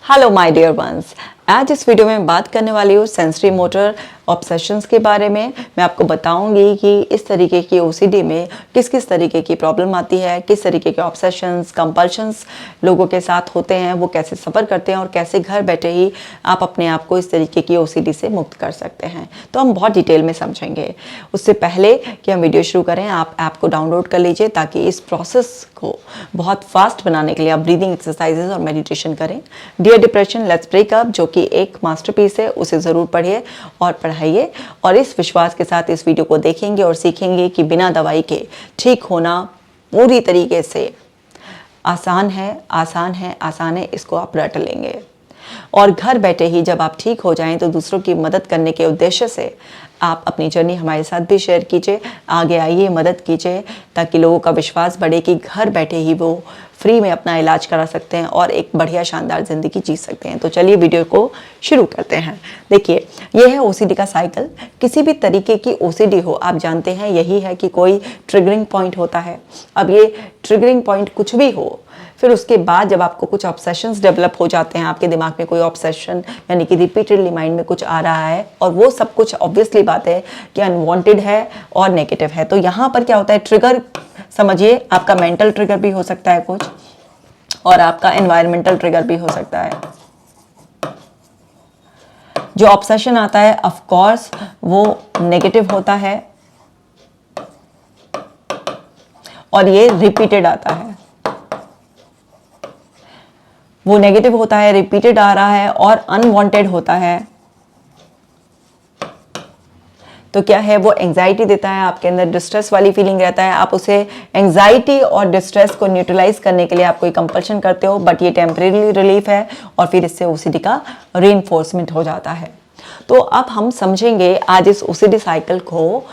Hello my dear ones. आज इस video में बात करने वाली हूँ सेंसरी मोटर ऑब्सेशंस के बारे में। मैं आपको बताऊंगी कि इस तरीके की ओसीडी में किस किस तरीके की प्रॉब्लम आती है, किस तरीके के ऑब्सेशंस कंपल्शंस लोगों के साथ होते हैं, वो कैसे सफ़र करते हैं और कैसे घर बैठे ही आप अपने आप को इस तरीके की ओसीडी से मुक्त कर सकते हैं। तो हम बहुत डिटेल में समझेंगे। उससे पहले कि हम वीडियो शुरू करें, आप ऐप को डाउनलोड कर लीजिए ताकि इस प्रोसेस को बहुत फास्ट बनाने के लिए आप ब्रीदिंग एक्सरसाइजेज और मेडिटेशन करें। Dear depression let's break up, जो कि एक मास्टरपीस है, उसे ज़रूर पढ़िए और पढ़ाइए। और इस विश्वास के साथ इस वीडियो को देखेंगे और सीखेंगे कि बिना दवाई के ठीक होना पूरी तरीके से आसान है, आसान है, आसान है। इसको आप रट लेंगे और घर बैठे ही जब आप ठीक हो जाएं तो दूसरों की मदद करने के उद्देश्य से आप अपनी जर्नी हमारे साथ भी शेयर कीजिए, आगे आइए, मदद कीजिए ताकि लोगों का विश्वास बढ़े कि घर बैठे ही वो फ्री में अपना इलाज करा सकते हैं और एक बढ़िया शानदार ज़िंदगी जी सकते हैं। तो चलिए वीडियो को शुरू करते हैं। देखिए, ये है ओसीडी का साइकिल। किसी भी तरीके की ओसीडी हो, आप जानते हैं यही है कि कोई ट्रिगरिंग पॉइंट होता है। अब ये ट्रिगरिंग पॉइंट कुछ भी हो, फिर उसके बाद जब आपको कुछ ऑब्सेशंस डेवलप हो जाते हैं, आपके दिमाग में कोई ऑब्सेशन यानी कि रिपीटेडली माइंड में कुछ आ रहा है और वो सब कुछ ऑब्वियसली बात है कि अनवांटेड है और नेगेटिव है। तो यहाँ पर क्या होता है, ट्रिगर समझिए, आपका मेंटल ट्रिगर भी हो सकता है कुछ और आपका एनवायरमेंटल ट्रिगर भी हो सकता है। जो ऑब्सेशन आता है ऑफ कोर्स वो नेगेटिव होता है और ये रिपीटेड आता है। वो नेगेटिव होता है, रिपीटेड आ रहा है और अनवांटेड होता है। तो क्या है, वो एंजाइटी देता है, आपके अंदर डिस्ट्रेस वाली फीलिंग रहता है। आप उसे एंजाइटी और डिस्ट्रेस को न्यूट्रलाइज करने के लिए आप कोई कंपल्शन करते हो, बट ये टेम्परेरी रिलीफ है और फिर इससे ओसीडी का रीइंफोर्समेंट हो जाता है। तो अब हम समझेंगे आज इस ओसीडी साइकिल को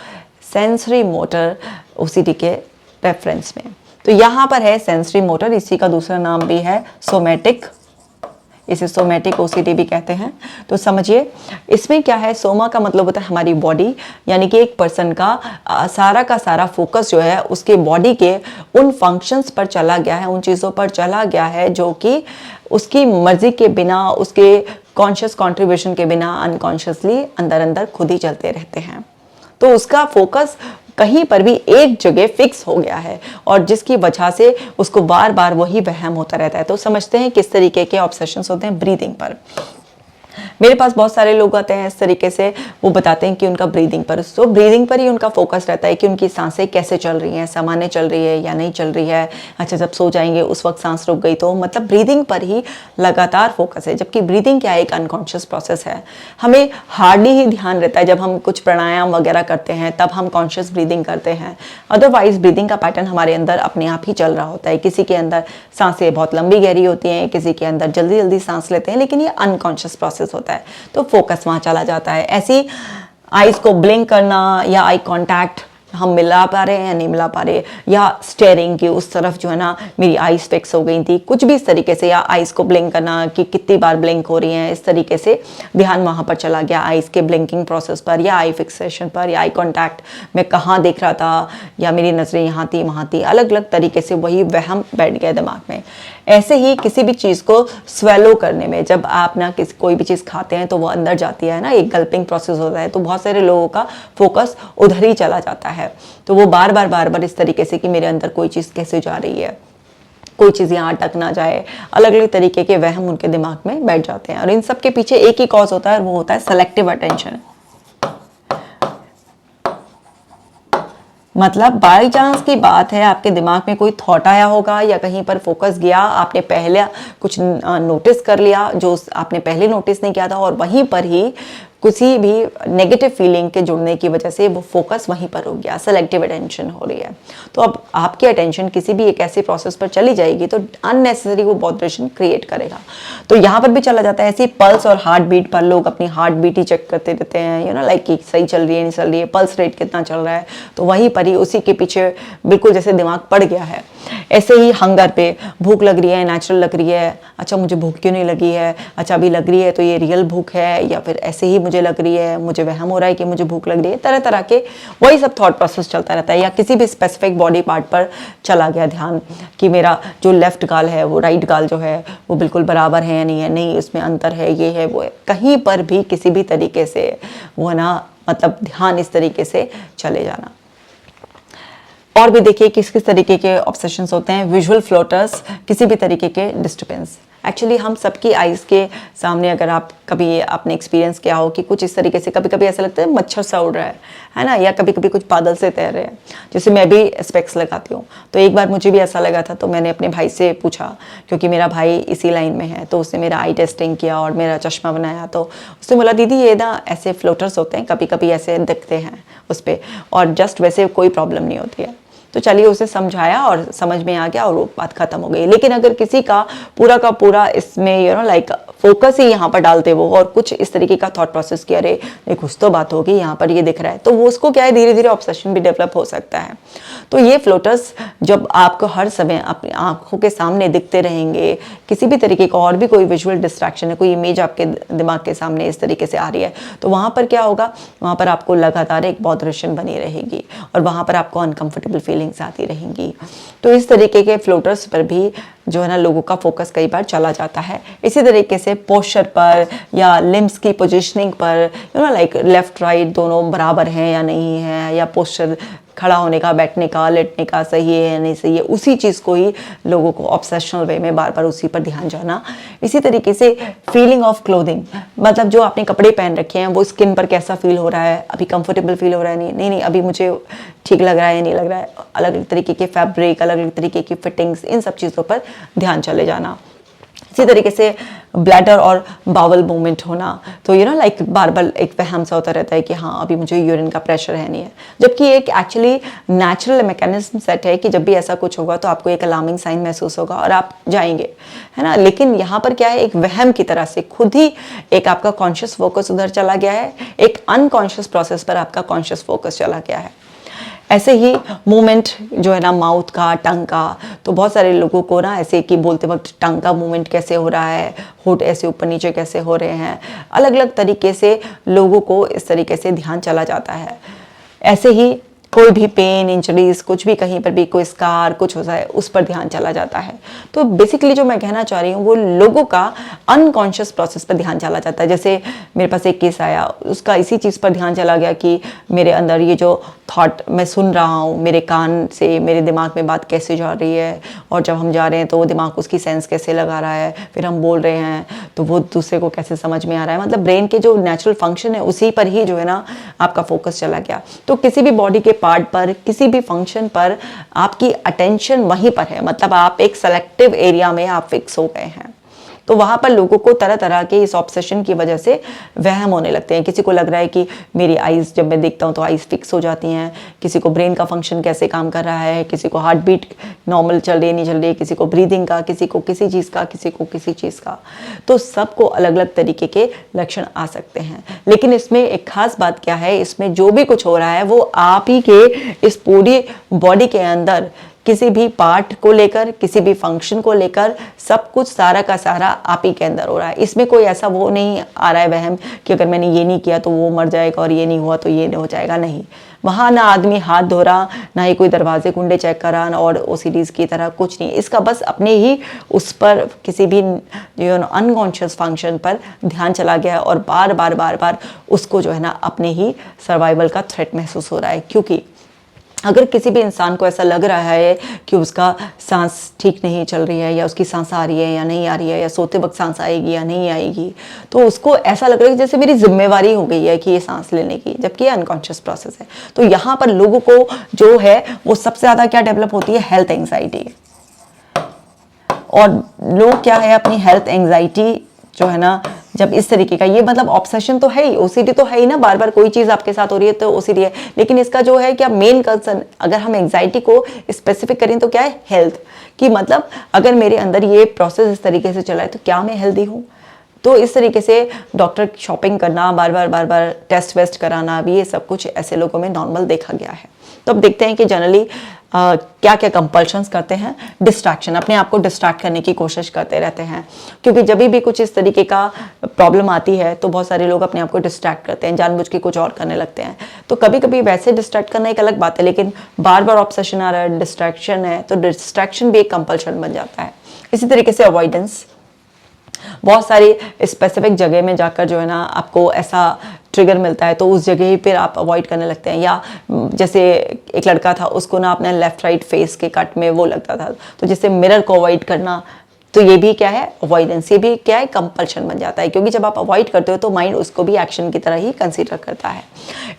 सेंसरी मोटर ओसीडी के रेफरेंस में। तो यहाँ पर है सेंसरी मोटर, इसी का दूसरा नाम भी है सोमैटिक, इसे सोमैटिक ओसीडी भी कहते हैं। तो समझिए इसमें क्या है, सोमा का मतलब होता है हमारी बॉडी, यानी कि एक पर्सन का सारा का सारा फोकस जो है उसके बॉडी के उन फंक्शंस पर चला गया है, उन चीज़ों पर चला गया है जो कि उसकी मर्जी के बिना, उसके कॉन्शियस कॉन्ट्रीब्यूशन के बिना अनकॉन्शियसली अंदर अंदर खुद ही चलते रहते हैं। तो उसका फोकस कहीं पर भी एक जगह फिक्स हो गया है और जिसकी वजह से उसको बार बार वही वहम होता रहता है। तो समझते हैं किस तरीके के ऑब्सेशंस होते हैं ब्रीदिंग पर। मेरे पास बहुत सारे लोग आते हैं इस तरीके से, वो बताते हैं कि उनका ब्रीदिंग पर, तो ब्रीदिंग पर ही उनका फोकस रहता है कि उनकी सांसें कैसे चल रही हैं, सामान्य चल रही है या नहीं चल रही है। अच्छा, जब सो जाएंगे उस वक्त सांस रुक गई तो, मतलब ब्रीदिंग पर ही लगातार फोकस है। जबकि ब्रीदिंग क्या है, एक अनकॉन्शियस प्रोसेस है। हमें हार्डली ही ध्यान रहता है, जब हम कुछ प्राणायाम वगैरह करते हैं तब हम कॉन्शियस ब्रीदिंग करते हैं। अदरवाइज ब्रीदिंग का पैटर्न हमारे अंदर अपने आप ही चल रहा होता है। किसी के अंदर सांसें बहुत लंबी गहरी होती हैं, किसी के अंदर जल्दी जल्दी सांस लेते हैं, लेकिन ये अनकॉन्शियस प्रोसेस होता है। तो फोकस वहां चला जाता है। ऐसी आईज को ब्लिंक करना या आई कांटेक्ट, हम मिला पा रहे हैं या नहीं मिला पा रहे, या स्टेयरिंग की उस तरफ जो है ना मेरी आईज फिक्स हो गई थी, कुछ भी इस तरीके से, या आईज को ब्लिंक करना कि कितनी बार ब्लिंक हो रही हैं, इस तरीके से ध्यान वहां पर चला गया, आईज के ब्लिंकिंग प्रोसेस पर या आई फिक्सेशन पर या आई कांटेक्ट में कहाँ देख रहा था या मेरी नजरें यहाँ थी वहाँ थी, अलग अलग तरीके से वही वहम बैठ गया दिमाग में। ऐसे ही किसी भी चीज़ को स्वेलो करने में, जब आप ना कोई भी चीज़ खाते हैं तो वो अंदर जाती है ना, एक गल्पिंग प्रोसेस होता है, तो बहुत सारे लोगों का फोकस उधर ही चला जाता है। तो वो बार बार इस तरीके से कि मेरे अंदर कोई चीज़ कैसे जा रही है, कोई चीज़ यहाँ अटक ना जाए, अलग अलग तरीके के वहम उनके दिमाग में बैठ जाते हैं। और इन सब के पीछे एक ही कॉज होता है, वो होता है सेलेक्टिव अटेंशन। मतलब बाई चांस की बात है, आपके दिमाग में कोई थॉट आया होगा या कहीं पर फोकस गया, आपने पहले कुछ नोटिस कर लिया जो आपने पहले नोटिस नहीं किया था, और वहीं पर ही किसी भी नेगेटिव फीलिंग के जुड़ने की वजह से वो फोकस वहीं पर हो गया, सेलेक्टिव अटेंशन हो रही है। तो अब आपकी अटेंशन किसी भी एक ऐसे प्रोसेस पर चली जाएगी तो अननेसेसरी वो बॉदरेशन क्रिएट करेगा। तो यहाँ पर भी चला जाता है। ऐसी पल्स और हार्ट बीट पर लोग अपनी हार्ट बीट ही चेक करते रहते हैं, लाइक कि सही चल रही है नहीं चल रही है, पल्स रेट कितना चल रहा है, तो वहीं पर ही उसी के पीछे बिल्कुल जैसे दिमाग पड़ गया है। ऐसे ही हंगर पे, भूख लग रही है, नेचुरल लग रही है, अच्छा मुझे भूख क्यों नहीं लगी है, अच्छा अभी लग रही है तो ये रियल भूख है, या फिर ऐसे ही मुझे लग रही है, मुझे वहम हो रहा है कि मुझे भूख लग रही है, तरह तरह के वही सब थॉट प्रोसेस चलता रहता है। या किसी भी स्पेसिफिक बॉडी पार्ट पर चला गया ध्यान कि मेरा जो लेफ्ट गाल है वो राइट गाल जो है वो बिल्कुल बराबर है या नहीं है, नहीं उसमें अंतर है, ये है वो है, कहीं पर भी किसी भी तरीके से वो ना मतलब ध्यान इस तरीके से चले जाना। और भी देखिए किस किस तरीके के ऑब्सेशंस होते हैं। विजुअल फ्लोटर्स, किसी भी तरीके के डिस्टर्बेंस। एक्चुअली हम सबकी आइज़ के सामने अगर आप कभी आपने एक्सपीरियंस किया हो कि कुछ इस तरीके से कभी कभी ऐसा लगता है मच्छर सा उड़ रहा है ना, या कभी कभी कुछ बादल से तैर रहे हैं। जैसे मैं भी स्पेक्स लगाती हूँ, तो एक बार मुझे भी ऐसा लगा था, तो मैंने अपने भाई से पूछा, क्योंकि मेरा भाई इसी लाइन में है, तो उसने मेरा आई टेस्टिंग किया और मेरा चश्मा बनाया। तो उसने बोला दीदी ये ना ऐसे फ्लोटर्स होते हैं, कभी कभी ऐसे दिखते हैं उस पर, और जस्ट वैसे कोई प्रॉब्लम नहीं होती है। तो चलिए उसे समझाया और समझ में आ गया और वो बात खत्म हो गई। लेकिन अगर किसी का पूरा इसमें यू नो लाइक फोकस ही यहाँ पर डालते वो और कुछ इस तरीके का थॉट प्रोसेस किया, अरे कुछ तो बात होगी, यहाँ पर ये दिख रहा है, तो वो उसको क्या है धीरे धीरे ऑब्सेशन भी डेवलप हो सकता है। तो ये फ्लोटर्स जब आपको हर समय अपनी आंखों के सामने दिखते रहेंगे, किसी भी तरीके का और भी कोई विजुअल डिस्ट्रैक्शन है, कोई इमेज आपके दिमाग के सामने इस तरीके से आ रही है, तो वहाँ पर क्या होगा, वहाँ पर आपको लगातार एक बॉदरेशन बनी रहेगी और वहाँ पर आपको अनकंफर्टेबल फीलिंग्स आती रहेंगी। तो इस तरीके के फ्लोटर्स पर भी जो है ना लोगों का फोकस कई बार चला जाता है। इसी तरीके से पोस्चर पर या लिम्स की पोजीशनिंग पर, you know like left right दोनों बराबर हैं या नहीं है, या पोस्चर खड़ा होने का, बैठने का, लेटने का सही है या नहीं सही है, उसी चीज़ को ही लोगों को ऑब्सेशनल वे में बार बार उसी पर ध्यान जाना। इसी तरीके से फीलिंग ऑफ क्लोथिंग, मतलब जो आपने कपड़े पहन रखे हैं वो स्किन पर कैसा फील हो रहा है, अभी कंफर्टेबल फील हो रहा है, नहीं अभी मुझे ठीक लग रहा है, नहीं लग रहा है, अलग अलग तरीके के फैब्रिक, अलग अलग तरीके की फिटिंग्स, इन सब चीज़ों पर ध्यान चले जाना। इसी तरीके से ब्लैडर और बावल मूवमेंट होना, तो यू नो लाइक बार बार एक वहम सा होता रहता है कि हाँ अभी मुझे यूरिन का प्रेशर है नहीं है, जबकि एक एक्चुअली नेचुरल मैकेनिज्म सेट है कि जब भी ऐसा कुछ होगा तो आपको एक अलार्मिंग साइन महसूस होगा और आप जाएंगे, है ना। लेकिन यहाँ पर क्या है, एक वहम की तरह से खुद ही एक आपका कॉन्शियस फोकस उधर चला गया है, एक अनकॉन्शियस प्रोसेस पर आपका कॉन्शियस फोकस चला गया है। ऐसे ही मूवमेंट जो है ना माउथ का, टंग का, तो बहुत सारे लोगों को ना ऐसे कि बोलते वक्त टंग का मूवमेंट कैसे हो रहा है, होठ ऐसे ऊपर नीचे कैसे हो रहे हैं, अलग अलग तरीके से लोगों को इस तरीके से ध्यान चला जाता है। ऐसे ही कोई भी पेन, इंजरीज, कुछ भी कहीं पर भी कोई स्कार कुछ होता है उस पर ध्यान चला जाता है। तो बेसिकली जो मैं कहना चाह रही हूँ वो लोगों का अनकॉन्शियस प्रोसेस पर ध्यान चला जाता है। जैसे मेरे पास एक केस आया, उसका इसी चीज़ पर ध्यान चला गया कि मेरे अंदर ये जो थॉट मैं सुन रहा हूँ, मेरे कान से मेरे दिमाग में बात कैसे जा रही है, और जब हम जा रहे हैं तो वो दिमाग उसकी सेंस कैसे लगा रहा है, फिर हम बोल रहे हैं तो वो दूसरे को कैसे समझ में आ रहा है। मतलब ब्रेन के जो नेचुरल फंक्शन है उसी पर ही जो है ना आपका फोकस चला गया। तो किसी भी बॉडी के पार्ट पर, किसी भी फंक्शन पर आपकी अटेंशन वहीं पर है, मतलब आप एक सेलेक्टिव एरिया में आप फिक्स हो गए हैं। तो वहाँ पर लोगों को तरह तरह के इस ऑब्सेशन की वजह से वहम होने लगते हैं। किसी को लग रहा है कि मेरी आइज़ जब मैं देखता हूँ तो आइज़ फिक्स हो जाती हैं, किसी को ब्रेन का फंक्शन कैसे काम कर रहा है, किसी को हार्ट बीट नॉर्मल चल रही है नहीं चल रही है, किसी को ब्रीदिंग का, किसी को किसी चीज़ का, किसी को किसी चीज़ का। तो सबको अलग अलग तरीके के लक्षण आ सकते हैं। लेकिन इसमें एक खास बात क्या है, इसमें जो भी कुछ हो रहा है वो आप ही के इस पूरी बॉडी के अंदर किसी भी पार्ट को लेकर, किसी भी फंक्शन को लेकर, सब कुछ सारा का सारा आप ही के अंदर हो रहा है। इसमें कोई ऐसा वो नहीं आ रहा है वहम कि अगर मैंने ये नहीं किया तो वो मर जाएगा और ये नहीं हुआ तो ये नहीं हो जाएगा। नहीं, वहाँ ना आदमी हाथ धो रहा, ना ही कोई दरवाजे कुंडे चेक करा, और ओसीडीज की तरह कुछ नहीं। इसका बस अपने ही उस पर किसी भी जो अनकॉन्शियस फंक्शन पर ध्यान चला गया और बार बार बार बार उसको जो है ना अपने ही सर्वाइवल का थ्रेट महसूस हो रहा है। क्योंकि अगर किसी भी इंसान को ऐसा लग रहा है कि उसका सांस ठीक नहीं चल रही है, या उसकी सांस आ रही है या नहीं आ रही है, या सोते वक्त सांस आएगी या नहीं आएगी, तो उसको ऐसा लग रहा है जैसे मेरी जिम्मेवारी हो गई है कि ये सांस लेने की, जबकि ये अनकॉन्शियस प्रोसेस है। तो यहाँ पर लोगों को जो है वो सबसे ज़्यादा क्या डेवलप होती है, हेल्थ एंग्जाइटी। और लोग क्या है अपनी हेल्थ एंग्जाइटी जो है ना, जब इस तरीके का, ये मतलब ऑब्सेशन तो है ही, ओसीडी तो है ही ना, बार बार कोई चीज़ आपके साथ हो रही है तो ओसीडी है। लेकिन इसका जो है क्या मेन कंसर्न, अगर हम एंग्जाइटी को स्पेसिफिक करें तो क्या है, हेल्थ की। मतलब अगर मेरे अंदर ये प्रोसेस इस तरीके से चला है तो क्या मैं हेल्दी हूँ। तो इस तरीके से डॉक्टर शॉपिंग करना, बार बार टेस्ट वेस्ट कराना, भी ये सब कुछ ऐसे लोगों में नॉर्मल देखा गया है। तो अब देखते हैं कि जनरली क्या क्या कंपल्शंस करते हैं, डिस्ट्रैक्शन, अपने आप को डिस्ट्रैक्ट करने की कोशिश करते रहते हैं। क्योंकि जब भी कुछ इस तरीके का प्रॉब्लम आती है तो बहुत सारे लोग अपने आप को डिस्ट्रैक्ट करते हैं, जानबूझ के कुछ और करने लगते हैं। तो कभी कभी वैसे डिस्ट्रैक्ट करना एक अलग बात है, लेकिन बार बार ऑब्सेशन आ रहा है, डिस्ट्रैक्शन है, तो डिस्ट्रैक्शन भी एक कंपल्शन बन जाता है। इसी तरीके से अवॉइडेंस, बहुत सारी स्पेसिफिक जगह में जाकर जो है ना आपको ऐसा ट्रिगर मिलता है तो उस जगह ही फिर आप अवॉइड करने लगते हैं। या जैसे एक लड़का था, उसको ना अपने लेफ्ट राइट फेस के कट में वो लगता था, तो जैसे मिरर को अवॉइड करना, तो ये भी क्या है, अवॉइडेंस, ये भी क्या है, कंपल्शन बन जाता है। क्योंकि जब आप अवॉइड करते हो तो माइंड उसको भी एक्शन की तरह ही कंसीडर करता है।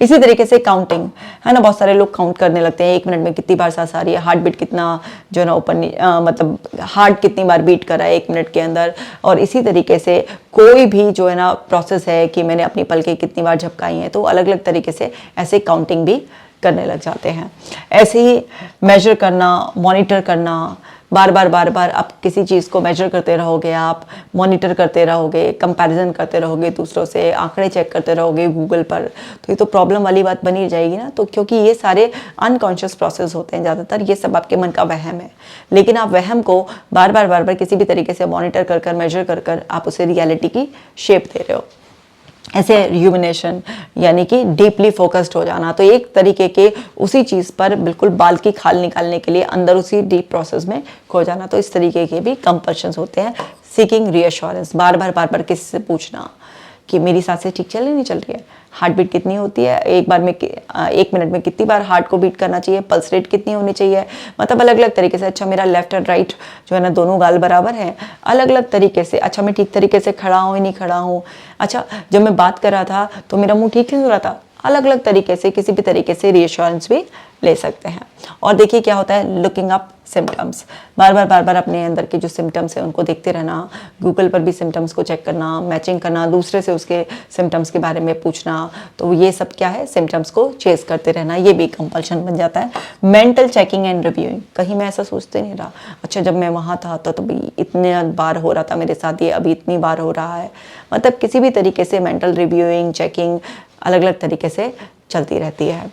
इसी तरीके से काउंटिंग है ना, बहुत सारे लोग काउंट करने लगते हैं, 1 मिनट में कितनी बार सांस आ रही है, हार्ट बीट कितना जो है ना ऊपर मतलब हार्ट कितनी बार बीट कर रहा है 1 मिनट के अंदर। और इसी तरीके से कोई भी जो है ना प्रोसेस है कि मैंने अपनी पलकें कितनी बार झपकाई हैं, तो अलग अलग तरीके से ऐसे काउंटिंग भी करने लग जाते हैं। ऐसे ही मेजर करना, मॉनिटर करना, बार बार आप किसी चीज़ को मेजर करते रहोगे, आप मॉनिटर करते रहोगे, कंपैरिजन करते रहोगे दूसरों से, आंकड़े चेक करते रहोगे गूगल पर, तो ये तो प्रॉब्लम वाली बात बनी जाएगी ना। तो क्योंकि ये सारे अनकॉन्शियस प्रोसेस होते हैं ज़्यादातर, ये सब आपके मन का वहम है, लेकिन आप वहम को बार बार किसी भी तरीके से मॉनिटर कर मेजर कर आप उसे रियलिटी की शेप दे रहे हो। ऐसे र्यूमिनेशन यानी कि डीपली फोकस्ड हो जाना, तो एक तरीके के उसी चीज़ पर बिल्कुल बाल की खाल निकालने के लिए अंदर उसी डीप प्रोसेस में खो जाना, तो इस तरीके के भी कंपल्शंस होते हैं। सीकिंग रीअश्योरेंस, बार बार किसी से पूछना कि मेरी सांसें ठीक चल नहीं चल रही है, हार्ट बीट कितनी होती है, एक बार में 1 मिनट में कितनी बार हार्ट को बीट करना चाहिए, पल्स रेट कितनी होनी चाहिए, मतलब अलग अलग तरीके से। अच्छा मेरा लेफ्ट और राइट जो है ना दोनों गाल बराबर हैं, अलग अलग तरीके से। अच्छा मैं ठीक तरीके से खड़ा हूँ या नहीं खड़ा हूँ, अच्छा जब मैं बात कर रहा था तो मेरा मुंह ठीक नहीं हो रहा था, अलग अलग तरीके से किसी भी तरीके से रीअश्योरेंस भी ले सकते हैं। और देखिए क्या होता है, लुकिंग अप सिम्टम्स, बार बार अपने अंदर के जो सिम्टम्स हैं उनको देखते रहना, गूगल पर भी सिम्टम्स को चेक करना, मैचिंग करना, दूसरे से उसके सिम्टम्स के बारे में पूछना, तो ये सब क्या है, सिम्टम्स को चेस करते रहना, ये भी कंपल्शन बन जाता है। मेंटल चेकिंग एंड रिव्यूइंग, कहीं मैं ऐसा सोचते नहीं रहा, अच्छा जब मैं वहाँ था तो भी इतने बार हो रहा था मेरे साथ, ये अभी इतनी बार हो रहा है, मतलब किसी भी तरीके से मेंटल रिव्यूइंग, चेकिंग अलग अलग तरीके से चलती रहती है।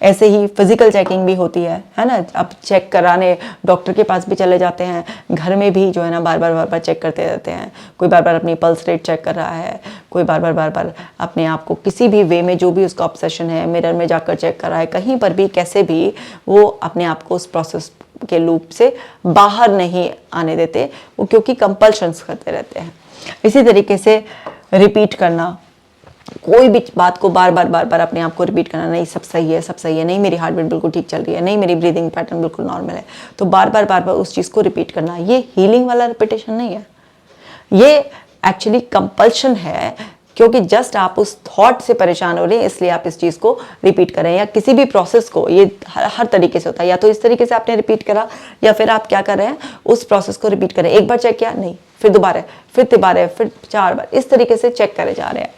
ऐसे ही फिजिकल चेकिंग भी होती है ना, आप चेक कराने डॉक्टर के पास भी चले जाते हैं, घर में भी जो है ना बार बार चेक करते रहते हैं। कोई बार अपनी पल्स रेट चेक कर रहा है, कोई बार अपने आप को किसी भी वे में जो भी उसका ऑब्सेशन है मिरर में जाकर चेक कर रहा है, कहीं पर भी कैसे भी वो अपने आप को उस प्रोसेस के लूप से बाहर नहीं आने देते, वो क्योंकि कंपल्शंस करते रहते हैं। इसी तरीके से रिपीट करना, कोई भी बात को बार बार अपने आप को रिपीट करना, नहीं सब सही है, नहीं मेरी हार्ट बीट बिल्कुल ठीक चल रही है, नहीं मेरी ब्रीदिंग पैटर्न बिल्कुल नॉर्मल है, तो बार बार उस चीज़ को रिपीट करना, ये हीलिंग वाला रिपीटेशन नहीं है, ये एक्चुअली कंपल्शन है। क्योंकि जस्ट आप उस थॉट से परेशान हो रहे हैं, इसलिए आप इस चीज़ को रिपीट करें। या किसी भी प्रोसेस को, ये हर तरीके से होता है, या तो इस तरीके से आपने रिपीट करा, या फिर आप क्या कर रहे हैं, उस प्रोसेस को रिपीट करें। एक बार चेक किया, नहीं, फिर दोबारा, फिर 4 बार, इस तरीके से चेक करे जा रहे हैं।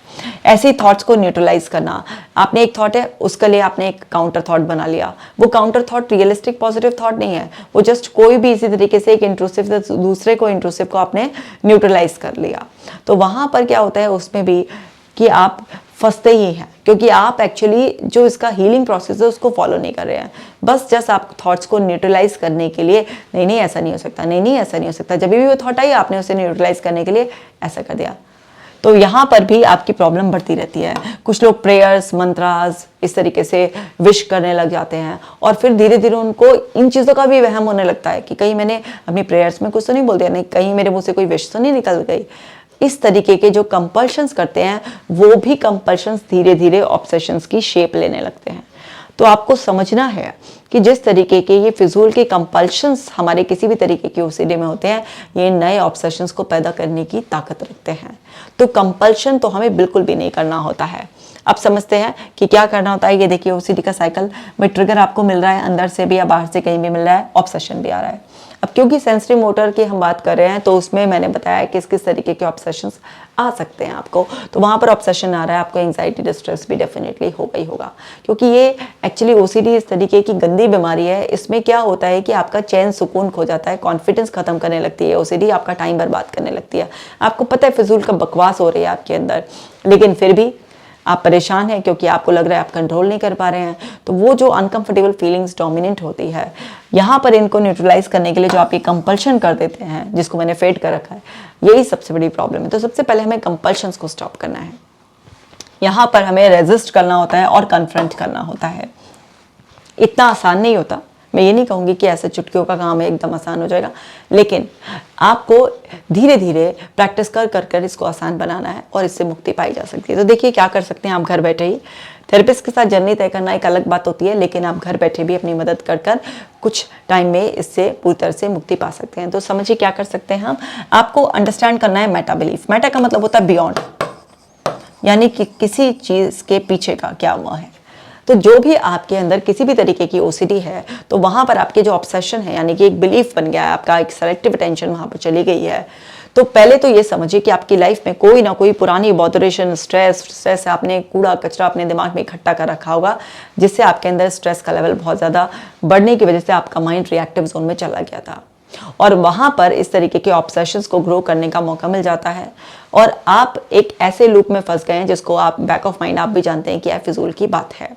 ऐसे ही थॉट्स को न्यूट्रलाइज करना, आपने एक थॉट है, उसके लिए आपने एक काउंटर थॉट बना लिया, वो counter thought realistic positive thought नहीं है, वो जस्ट कोई भी इसी तरीके से एक इंट्रूसिव दूसरे को इंट्रूसिव को आपने न्यूट्रलाइज कर लिया। तो वहां पर क्या होता है उसमें भी कि आप फंसते ही हैं, क्योंकि आप एक्चुअली जो इसका हीलिंग प्रोसेस है उसको फॉलो नहीं कर रहे हैं। बस जस्ट आप थॉट्स को न्यूट्रलाइज करने के लिए, नहीं ऐसा नहीं हो सकता, नहीं ऐसा नहीं हो सकता, जब भी वो थॉट आई आपने उसे न्यूट्रलाइज करने के लिए ऐसा कर दिया, तो यहाँ पर भी आपकी प्रॉब्लम बढ़ती रहती है। कुछ लोग प्रेयर्स, मंत्रास इस तरीके से विश करने लग जाते हैं, और फिर धीरे धीरे उनको इन चीज़ों का भी वहम होने लगता है कि कहीं मैंने अपनी प्रेयर्स में कुछ तो नहीं बोल दिया, नहीं कहीं मेरे मुंह से कोई विश तो नहीं निकल गई। इस तरीके के जो कंपल्शंस करते हैं, वो भी कंपल्शंस धीरे धीरे ऑब्सेशंस की शेप लेने लगते हैं। तो आपको समझना है कि जिस तरीके के ये फिजूल के कंपल्शंस हमारे किसी भी तरीके के ओसीडी में होते हैं, ये नए ऑब्सेशंस को पैदा करने की ताकत रखते हैं। तो कंपल्शन तो हमें बिल्कुल भी नहीं करना होता है। अब समझते हैं कि क्या करना होता है। ये देखिए ओसीडी का साइकिल में ट्रिगर आपको मिल रहा है, अंदर से भी या बाहर से कहीं भी मिल रहा है, ऑब्सेशन भी आ रहा है। अब क्योंकि सेंसरी मोटर की हम बात कर रहे हैं, तो उसमें मैंने बताया किस किस तरीके के ऑब्सेशंस आ सकते हैं आपको। तो वहाँ पर ऑब्सेशन आ रहा है, आपको एंजाइटी डिस्ट्रेस भी डेफिनेटली होगा ही होगा, क्योंकि ये एक्चुअली ओसीडी इस तरीके की गंदी बीमारी है। इसमें क्या होता है कि आपका चैन सुकून खो जाता है, कॉन्फिडेंस खत्म करने लगती है ओसीडी, आपका टाइम बर्बाद करने लगती है। आपको पता है फिजूल का बकवास हो रही है आपके अंदर, लेकिन फिर भी आप परेशान हैं क्योंकि आपको लग रहा है आप कंट्रोल नहीं कर पा रहे हैं, तो वो जो अनकंफर्टेबल फीलिंग्स डोमिनेंट होती है, यहाँ पर इनको न्यूट्रलाइज करने के लिए जो आप ये कंपल्शन कर देते हैं, जिसको मैंने फेड कर रखा है, यही सबसे बड़ी प्रॉब्लम है। तो सबसे पहले हमें कंपल्शंस को स्टॉप करना है। यहाँ पर हमें रेजिस्ट करना होता है और कन्फ्रंट करना होता है। इतना आसान नहीं होता, मैं ये नहीं कहूँगी कि ऐसे चुटकियों का काम है एकदम आसान हो जाएगा, लेकिन आपको धीरे धीरे प्रैक्टिस कर कर कर इसको आसान बनाना है और इससे मुक्ति पाई जा सकती है। तो देखिए क्या कर सकते हैं आप घर बैठे ही। थेरेपिस्ट के साथ जर्नी तय करना एक अलग बात होती है, लेकिन आप घर बैठे भी अपनी मदद कर कर कुछ टाइम में इससे पूरी तरह से मुक्ति पा सकते हैं। तो समझिए क्या कर सकते हैं हम। आपको अंडरस्टैंड करना है मेटा बिलीफ। मेटा का मतलब होता है बियॉन्ड, यानी कि किसी चीज़ के पीछे का क्या हुआ है। तो जो भी आपके अंदर किसी भी तरीके की ओसीडी है, तो वहाँ पर आपके जो ऑब्सेशन है, यानी कि एक बिलीफ बन गया है आपका, एक सेलेक्टिव अटेंशन वहाँ पर चली गई है। तो पहले तो ये समझिए कि आपकी लाइफ में कोई ना कोई पुरानी बॉदरेशन, स्ट्रेस आपने कूड़ा कचरा अपने दिमाग में इकट्ठा कर रखा होगा, जिससे आपके अंदर स्ट्रेस का लेवल बहुत ज़्यादा बढ़ने की वजह से आपका माइंड रिएक्टिव जोन में चला गया था, और वहाँ पर इस तरीके के ऑब्सेशंस को ग्रो करने का मौका मिल जाता है, और आप एक ऐसे लूप में फंस गए हैं जिसको आप बैक ऑफ माइंड आप भी जानते हैं कि यह फिजूल की बात है,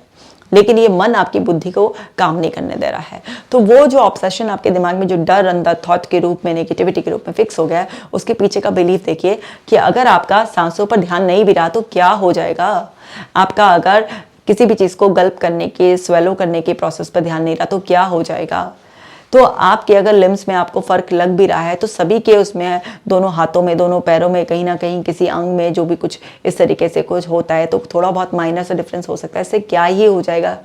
लेकिन ये मन आपकी बुद्धि को काम नहीं करने दे रहा है। तो वो जो ऑब्सेशन आपके दिमाग में जो डर अंदर थॉट के रूप में, नेगेटिविटी के रूप में फिक्स हो गया है, उसके पीछे का बिलीफ देखिए कि अगर आपका सांसों पर ध्यान नहीं भी रहा तो क्या हो जाएगा। आपका अगर किसी भी चीज़ को गल्प करने के, स्वेलो करने के प्रोसेस पर ध्यान नहीं रहा तो क्या हो जाएगा। तो आपके अगर लिम्स में आपको फ़र्क लग भी रहा है, तो सभी के उसमें दोनों हाथों में, दोनों पैरों में, कहीं ना कहीं किसी अंग में जो भी कुछ इस तरीके से कुछ होता है, तो थोड़ा बहुत माइनर सा डिफरेंस हो सकता है। इससे क्या ही हो जाएगा।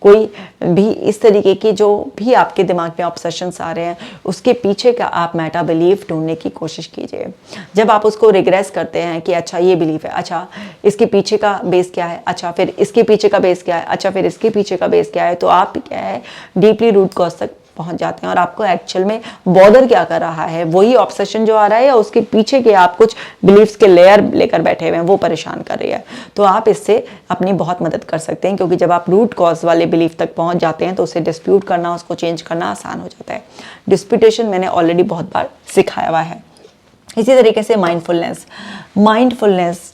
कोई भी इस तरीके की जो भी आपके दिमाग में ऑब्सेशंस आ रहे हैं, उसके पीछे का आप मेटा बिलीफ ढूंढने की कोशिश कीजिए। जब आप उसको रिग्रेस करते हैं कि अच्छा ये बिलीफ है, अच्छा इसके पीछे का बेस क्या है, अच्छा फिर इसके पीछे का बेस क्या है, अच्छा फिर इसके पीछे का बेस क्या है, तो आप क्या है डीपली रूट कॉज तक पहुंच जाते हैं, और आपको एक्चुअल में बॉदर क्या कर रहा है, वही ऑब्सेशन जो आ रहा है या उसके पीछे के आप कुछ बिलीफ्स के लेयर लेकर बैठे हुए हैं, वो परेशान कर रही है। तो आप इससे अपनी बहुत मदद कर सकते हैं, क्योंकि जब आप रूट कॉज वाले बिलीफ तक पहुंच जाते हैं तो उसे डिस्प्यूट करना, उसको चेंज करना आसान हो जाता है। डिस्प्यूटेशन मैंने ऑलरेडी बहुत बार सिखाया हुआ है। इसी तरीके से माइंडफुलनेस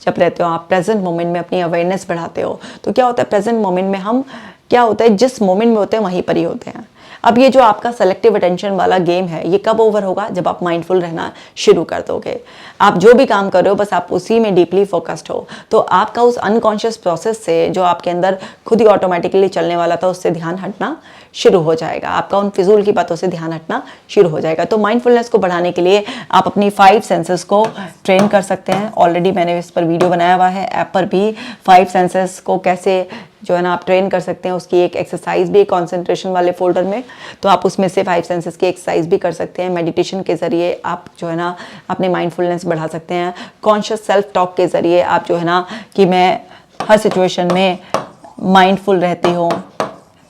जब रहते हो आप, प्रेजेंट मोमेंट में अपनी अवेयरनेस बढ़ाते हो, तो क्या होता है प्रेजेंट मोमेंट में हम क्या होता है जिस मोमेंट में होते हैं वहीं पर ही होते हैं। अब ये जो आपका सेलेक्टिव अटेंशन वाला गेम है, ये कब ओवर होगा, जब आप माइंडफुल रहना शुरू कर दोगे। आप जो भी काम कर रहे हो बस आप उसी में डीपली फोकस्ड हो, तो आपका उस अनकॉन्शियस प्रोसेस से जो आपके अंदर खुद ही ऑटोमेटिकली चलने वाला था, उससे ध्यान हटना शुरू हो जाएगा। आपका उन फिजूल की बातों से ध्यान हटना शुरू हो जाएगा। तो माइंडफुलनेस को बढ़ाने के लिए आप अपनी 5 सेंसेस को ट्रेन कर सकते हैं। ऑलरेडी मैंने इस पर वीडियो बनाया हुआ है, ऐप पर भी 5 सेंसेस को कैसे जो है ना आप ट्रेन कर सकते हैं, उसकी एक एक्सरसाइज भी कंसंट्रेशन वाले फोल्डर में, तो आप उसमें से 5 सेंसेस की एक्सरसाइज भी कर सकते हैं। मेडिटेशन के ज़रिए आप जो है ना अपने माइंडफुलनेस बढ़ा सकते हैं। कॉन्शियस सेल्फ टॉक के ज़रिए आप जो है ना कि मैं हर सिचुएशन में माइंडफुल रहती हूँ,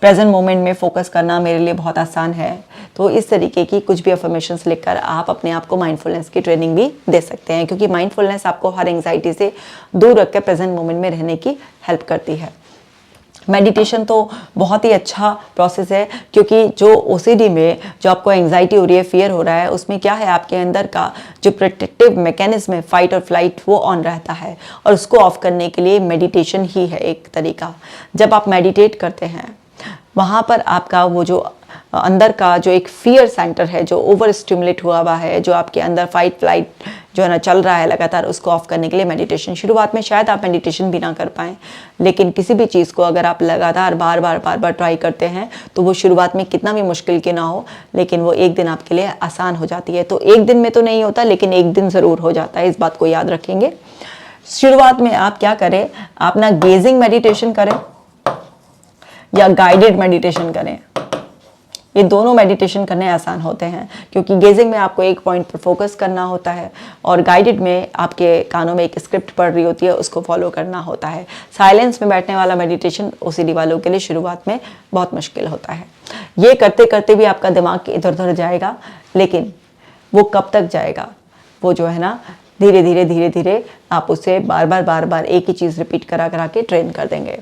प्रेजेंट मोमेंट में फोकस करना मेरे लिए बहुत आसान है। तो इस तरीके की कुछ भी अफर्मेशंस लिखकर आप अपने आप को माइंडफुलनेस की ट्रेनिंग भी दे सकते हैं, क्योंकि माइंडफुलनेस आपको हर एंग्जाइटी से दूर रखकर प्रेजेंट मोमेंट में रहने की हेल्प करती है। मेडिटेशन तो बहुत ही अच्छा प्रोसेस है, क्योंकि जो ओसीडी में जो आपको एंग्जाइटी हो रही है, फियर हो रहा है, उसमें क्या है आपके अंदर का जो प्रोटेक्टिव मैकेनिज्म है, फाइट और फ्लाइट, वो ऑन रहता है, और उसको ऑफ करने के लिए मेडिटेशन ही है एक तरीका। जब आप मेडिटेट करते हैं वहाँ पर आपका वो जो अंदर का जो एक फियर सेंटर है, जो ओवर स्टिमुलेट हुआ है, जो आपके अंदर फाइट फ्लाइट जो है ना चल रहा है लगातार, उसको ऑफ करने के लिए मेडिटेशन। शुरुआत में शायद आप मेडिटेशन भी ना कर पाएँ, लेकिन किसी भी चीज़ को अगर आप लगातार बार बार ट्राई करते हैं, तो वो शुरुआत में कितना भी मुश्किल की ना हो, लेकिन वो एक दिन आपके लिए आसान हो जाती है। तो एक दिन में तो नहीं होता, लेकिन एक दिन ज़रूर हो जाता है, इस बात को याद रखेंगे। शुरुआत में आप क्या करें, आप ना गेजिंग मेडिटेशन करें या गाइडेड मेडिटेशन करें। ये दोनों मेडिटेशन करने आसान होते हैं, क्योंकि गेजिंग में आपको एक पॉइंट पर फोकस करना होता है, और गाइडेड में आपके कानों में एक स्क्रिप्ट पढ़ रही होती है, उसको फॉलो करना होता है। साइलेंस में बैठने वाला मेडिटेशन ओसीडी वालों के लिए शुरुआत में बहुत मुश्किल होता है। ये करते करते भी आपका दिमाग इधर उधर जाएगा, लेकिन वो कब तक जाएगा, वो जो है ना धीरे धीरे आप उसे बार बार एक ही चीज़ रिपीट करा के ट्रेन कर देंगे।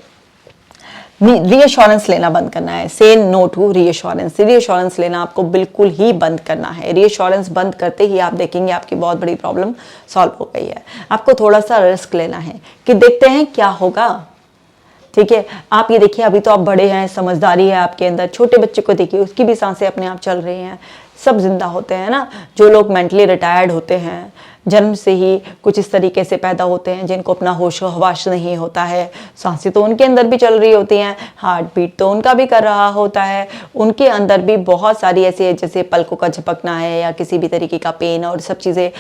रीअश्योरेंस लेना बंद करना है। से नो टू रीअश्योरेंस। रीअश्योरेंस लेना आपको बिल्कुल ही बंद करना है। रीअश्योरेंस बंद करते ही आप देखेंगे आपकी बहुत बड़ी प्रॉब्लम सॉल्व हो गई है। आपको थोड़ा सा रिस्क लेना है कि देखते हैं क्या होगा, ठीक है। आप ये देखिए, अभी तो आप बड़े हैं, समझदारी है आपके अंदर। छोटे बच्चे को देखिए, उसकी भी सांसें अपने आप चल रही हैं, सब जिंदा होते हैं ना। जो लोग मेंटली रिटायर्ड होते हैं, जन्म से ही कुछ इस तरीके से पैदा होते हैं जिनको अपना होश हवास नहीं होता है, सांसें तो उनके अंदर भी चल रही होती हैं, हार्ट बीट तो उनका भी कर रहा होता है, उनके अंदर भी बहुत सारी ऐसी, जैसे पलकों का झपकना है या किसी भी तरीके का पेन और सब चीज़ें,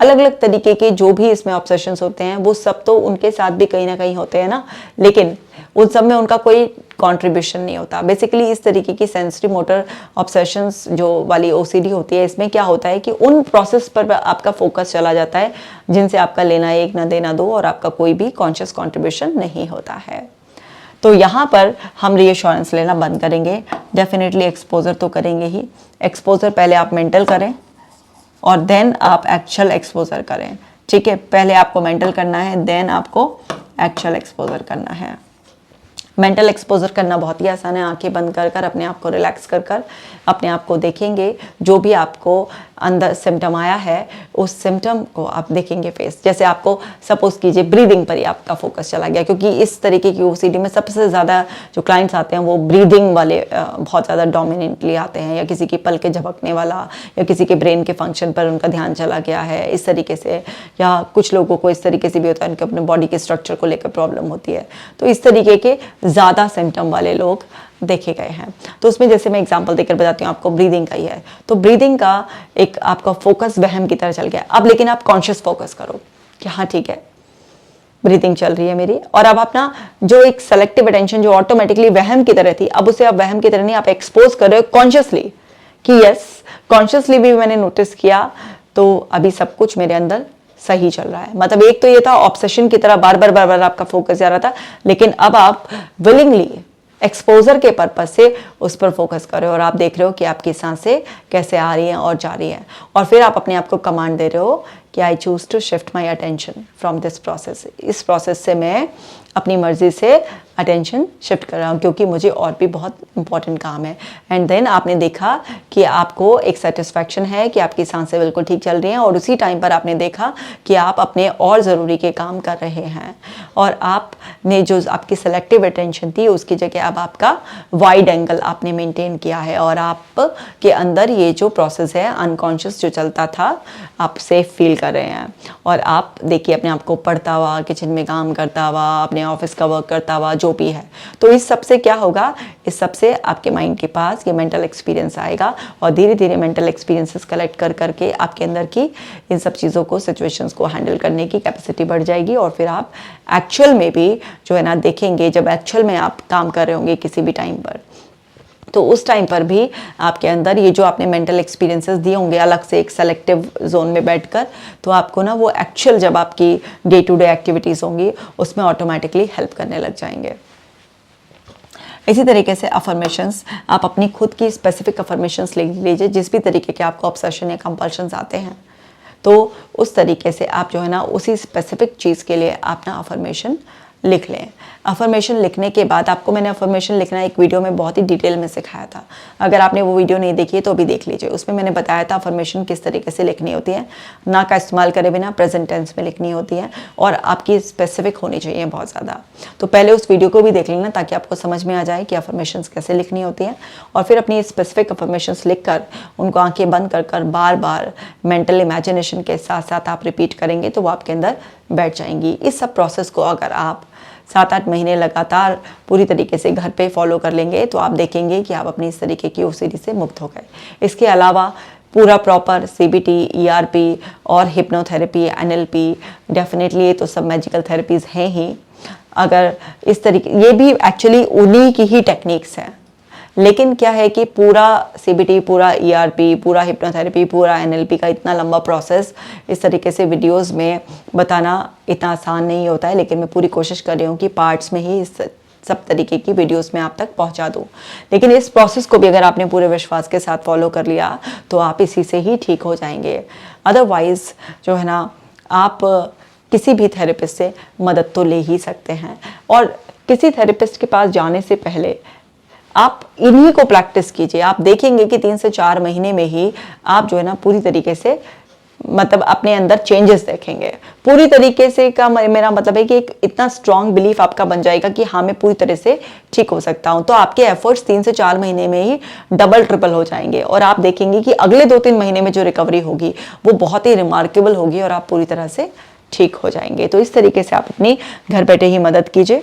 अलग अलग तरीके के जो भी इसमें ऑब्सेशंस होते हैं वो सब तो उनके साथ भी कहीं ना कहीं होते हैं ना, लेकिन उन सब में उनका कोई कंट्रीब्यूशन नहीं होता। बेसिकली इस तरीके की सेंसरी मोटर ऑब्सेशंस जो वाली ओसीडी होती है, इसमें क्या होता है कि उन प्रोसेस पर आपका फोकस चला जाता है जिनसे आपका लेना एक ना देना दो और आपका कोई भी कॉन्शियस कंट्रीब्यूशन नहीं होता है। तो यहाँ पर हम रीअश्योरेंस लेना बंद करेंगे। डेफिनेटली एक्सपोजर तो करेंगे ही। एक्सपोजर पहले आप मेंटल करें और देन आप एक्चुअल एक्सपोजर करें, ठीक है। पहले आपको मेंटल करना है, देन आपको एक्चुअल एक्सपोजर करना है। मेंटल एक्सपोजर करना बहुत ही आसान है। आंखें बंद कर कर अपने आप को रिलैक्स कर कर अपने आप को देखेंगे, जो भी आपको अंदर सिम्टम आया है उस सिम्टम को आप देखेंगे फेस। जैसे आपको सपोज कीजिए ब्रीदिंग पर ही आपका फोकस चला गया, क्योंकि इस तरीके की ओसीडी में सबसे ज़्यादा जो क्लाइंट्स आते हैं वो ब्रीदिंग वाले बहुत ज़्यादा डोमिनेंटली आते हैं, या किसी की पल के झपकने वाला, या किसी के ब्रेन के फंक्शन पर उनका ध्यान चला गया है इस तरीके से, या कुछ लोगों को इस तरीके से भी होता है, उनके अपने बॉडी के स्ट्रक्चर को लेकर प्रॉब्लम होती है। तो इस तरीके के ज़्यादा सिम्टम वाले लोग देखे गए हैं। तो उसमें जैसे मैं एग्जांपल देकर बताती हूँ आपको, ब्रीदिंग का ही है। तो ब्रीदिंग का एक आपका फोकस वहम की तरह चल गया। अब लेकिन आप कॉन्शियस फोकस करो कि हाँ ठीक है, ब्रीदिंग चल रही है मेरी, और अब अपना जो एक सेलेक्टिव अटेंशन जो ऑटोमेटिकली वहम की तरह थी, अब उसे आप वहम की तरह नहीं, आप एक्सपोज कर रहे हो कॉन्शियसली कि यस, कॉन्शियसली भी मैंने नोटिस किया, तो अभी सब कुछ मेरे अंदर सही चल रहा है। मतलब एक तो ये था ऑब्सेशन की तरह बार बार आपका फोकस जा रहा था, लेकिन अब आप विलिंगली एक्सपोजर के पर्पज से उस पर फोकस कर रहे हो और आप देख रहे हो कि आपकी सांसें कैसे आ रही हैं और जा रही हैं, और फिर आप अपने आप को कमांड दे रहे हो कि I choose to shift my attention from this process. इस प्रोसेस से मैं अपनी मर्जी से अटेंशन शिफ्ट कर रहा हूँ, क्योंकि मुझे और भी बहुत इंपॉर्टेंट काम है। एंड देन आपने देखा कि आपको एक सेटिस्फैक्शन है कि आपकी सांसें बिल्कुल ठीक चल रही हैं, और उसी टाइम पर आपने देखा कि आप अपने और ज़रूरी के काम कर रहे हैं, और आपने जो आपकी सेलेक्टिव अटेंशन थी उसकी जगह अब आपका वाइड एंगल आपने मेंटेन किया है, और आप के अंदर ये जो प्रोसेस है अनकॉन्शियस जो चलता था, आप सेफ फील कर रहे हैं। और आप देखिए अपने आप को पढ़ता हुआ, किचन में काम करता हुआ, अपने ऑफिस का वर्क करता हुआ, जो भी है। तो इस सब से क्या होगा, इस सब से आपके माइंड के पास ये मेंटल एक्सपीरियंस आएगा, और धीरे धीरे मेंटल एक्सपीरियंसेस कलेक्ट कर करके आपके अंदर की इन सब चीज़ों को, सिचुएशंस को हैंडल करने की कैपेसिटी बढ़ जाएगी। और फिर आप एक्चुअल में भी जो है ना देखेंगे, जब एक्चुअल में आप काम कर रहे होंगे किसी भी टाइम पर, तो उस टाइम पर भी आपके अंदर ये जो आपने मेंटल एक्सपीरियंसेस दिए होंगे अलग से एक सेलेक्टिव जोन में बैठकर, तो आपको ना वो एक्चुअल जब आपकी डे टू डे एक्टिविटीज़ होंगी उसमें ऑटोमेटिकली हेल्प करने लग जाएंगे। इसी तरीके से अफर्मेशंस, आप अपनी खुद की स्पेसिफिक अफर्मेशंस लिख लीजिए। जिस भी तरीके के आपको ऑब्सेशन या कंपल्शंस आते हैं, तो उस तरीके से आप जो है ना उसी स्पेसिफिक चीज़ के लिए आप ना अफर्मेशन लिख लें। अफर्मेशन लिखने के बाद आपको मैंने अफर्मेशन लिखना एक वीडियो में बहुत ही डिटेल में सिखाया था। अगर आपने वो वीडियो नहीं देखी है तो अभी देख लीजिए। उसमें मैंने बताया था अफर्मेशन किस तरीके से लिखनी होती है, ना का इस्तेमाल करे बिना प्रेजेंट टेंस में लिखनी होती है, और आपकी स्पेसिफिक होनी चाहिए बहुत ज़्यादा। तो पहले उस वीडियो को भी देख लेना ताकि आपको समझ में आ जाए कि अफर्मेशंस कैसे लिखनी होती हैं, और फिर अपनी स्पेसिफिक अफर्मेशंस लिख कर उनको आंखें बंद कर कर बार बार मेंटल इमेजिनेशन के साथ साथ आप रिपीट करेंगे तो वो आपके अंदर बैठ जाएंगी। इस सब प्रोसेस को अगर आप 7-8 महीने लगातार पूरी तरीके से घर पे फॉलो कर लेंगे तो आप देखेंगे कि आप अपनी इस तरीके की ओसीडी से मुक्त हो गए। इसके अलावा पूरा प्रॉपर CBT, ERP और हिप्नोथेरेपी, NLP, डेफिनेटली ये तो सब मैजिकल थेरेपीज़ हैं ही। अगर इस तरीके, ये भी एक्चुअली उन्हीं की ही टेक्निक्स हैं, लेकिन क्या है कि पूरा CBT, पूरा ERP, पूरा हिप्नोथेरेपी, पूरा NLP का इतना लंबा प्रोसेस इस तरीके से वीडियोस में बताना इतना आसान नहीं होता है, लेकिन मैं पूरी कोशिश कर रही हूँ कि पार्ट्स में ही इस सब तरीके की वीडियोस में आप तक पहुँचा दूँ। लेकिन इस प्रोसेस को भी अगर आपने पूरे विश्वास के साथ फॉलो कर लिया तो आप इसी से ही ठीक हो जाएंगे। अदरवाइज़ जो है ना, आप किसी भी थेरेपिस्ट से मदद तो ले ही सकते हैं, और किसी थेरेपिस्ट के पास जाने से पहले आप इन्हीं को प्रैक्टिस कीजिए। आप देखेंगे कि 3 से 4 महीने में ही आप जो है ना पूरी तरीके से मतलब अपने अंदर चेंजेस देखेंगे पूरी तरीके से। का मेरा मतलब है कि एक इतना स्ट्रांग बिलीफ आपका बन जाएगा कि हाँ मैं पूरी तरह से ठीक हो सकता हूँ। तो आपके एफर्ट्स 3 से 4 महीने में ही डबल ट्रिपल हो जाएंगे और आप देखेंगे कि अगले 2-3 महीने में जो रिकवरी होगी वो बहुत ही रिमार्केबल होगी और आप पूरी तरह से ठीक हो जाएंगे। तो इस तरीके से आप अपनी घर बैठे ही मदद कीजिए।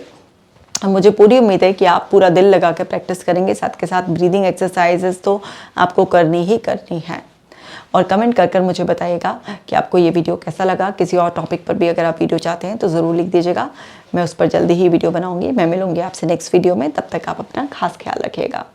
मुझे पूरी उम्मीद है कि आप पूरा दिल लगा कर प्रैक्टिस करेंगे। साथ के साथ ब्रीदिंग एक्सरसाइजेस तो आपको करनी ही करनी है। और कमेंट कर मुझे बताइएगा कि आपको ये वीडियो कैसा लगा। किसी और टॉपिक पर भी अगर आप वीडियो चाहते हैं तो ज़रूर लिख दीजिएगा, मैं उस पर जल्दी ही वीडियो बनाऊंगी। मैं मिलूंगी आपसे नेक्स्ट वीडियो में, तब तक आप अपना खास ख्याल रखिएगा।